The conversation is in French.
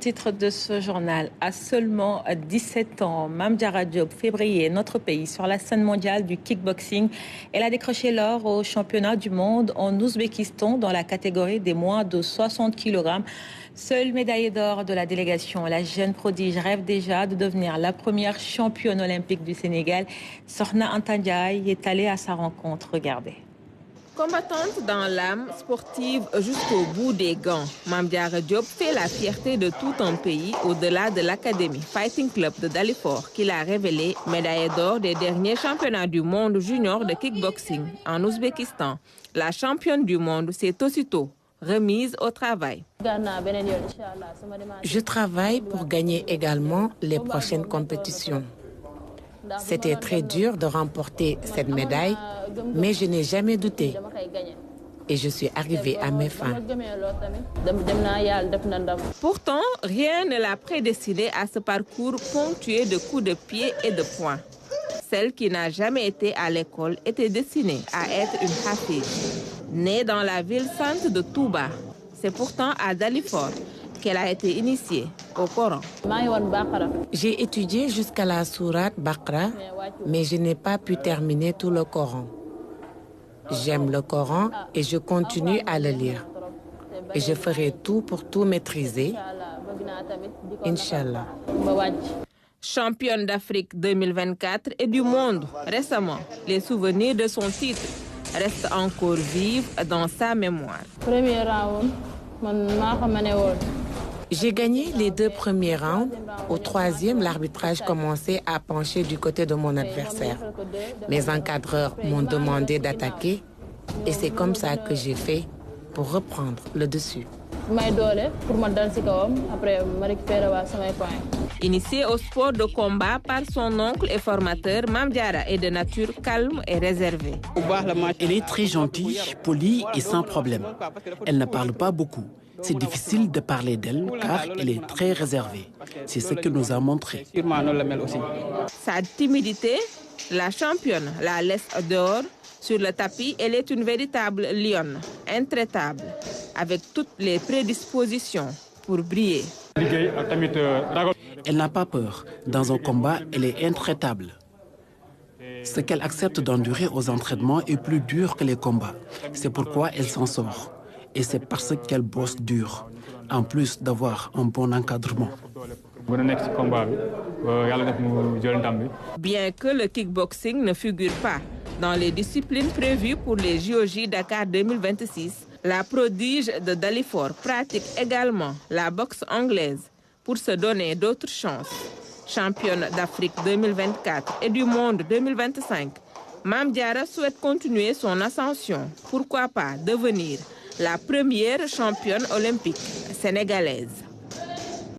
Titre de ce journal, à seulement 17 ans, Mame Diarra Diop fait briller notre pays sur la scène mondiale du kickboxing. Elle a décroché l'or au championnat du monde en Ouzbékistan dans la catégorie des moins de 60 kg. Seule médaillée d'or de la délégation, la jeune prodige rêve déjà de devenir la première championne olympique du Sénégal. Sokhna Anta Ndiaye est allée à sa rencontre. Regardez. Combattante dans l'âme, sportive jusqu'au bout des gants, Mame Diarra Diop fait la fierté de tout un pays au-delà de l'Académie Fighting Club de Dalifort qu'il a révélé médaille d'or des derniers championnats du monde junior de kickboxing en Ouzbékistan. La championne du monde s'est aussitôt remise au travail. Je travaille pour gagner également les prochaines compétitions. C'était très dur de remporter cette médaille, mais je n'ai jamais douté. Et je suis arrivée à mes fins. Pourtant, rien ne l'a prédestinée à ce parcours ponctué de coups de pied et de poing. Celle qui n'a jamais été à l'école était destinée à être une hafiz. Née dans la ville sainte de Touba, c'est pourtant à Dalifort qu'elle a été initiée au Coran. J'ai étudié jusqu'à la sourate Baqara, mais je n'ai pas pu terminer tout le Coran. J'aime le Coran et je continue à le lire. Et je ferai tout pour tout maîtriser. Inch'Allah. Championne d'Afrique 2024 et du monde récemment, les souvenirs de son titre restent encore vifs dans sa mémoire. J'ai gagné les 2 premiers rounds. Au 3e, l'arbitrage commençait à pencher du côté de mon adversaire. Mes encadreurs m'ont demandé d'attaquer et c'est comme ça que j'ai fait pour reprendre le dessus. Initiée au sport de combat par son oncle et formateur, Mame Diarra est de nature calme et réservée. Elle est très gentille, polie et sans problème. Elle ne parle pas beaucoup. C'est difficile de parler d'elle car elle est très réservée. C'est ce que nous a montré. Sa timidité, la championne la laisse dehors. Sur le tapis, elle est une véritable lionne, intraitable, avec toutes les prédispositions pour briller. Elle n'a pas peur. Dans un combat, elle est intraitable. Ce qu'elle accepte d'endurer aux entraînements est plus dur que les combats. C'est pourquoi elle s'en sort. Et c'est parce qu'elle bosse dur, en plus d'avoir un bon encadrement. Bien que le kickboxing ne figure pas dans les disciplines prévues pour les JOJ Dakar 2026, la prodige de Dalifort pratique également la boxe anglaise pour se donner d'autres chances. Championne d'Afrique 2024 et du monde 2025, Mame Diarra souhaite continuer son ascension. Pourquoi pas devenir la première championne olympique sénégalaise.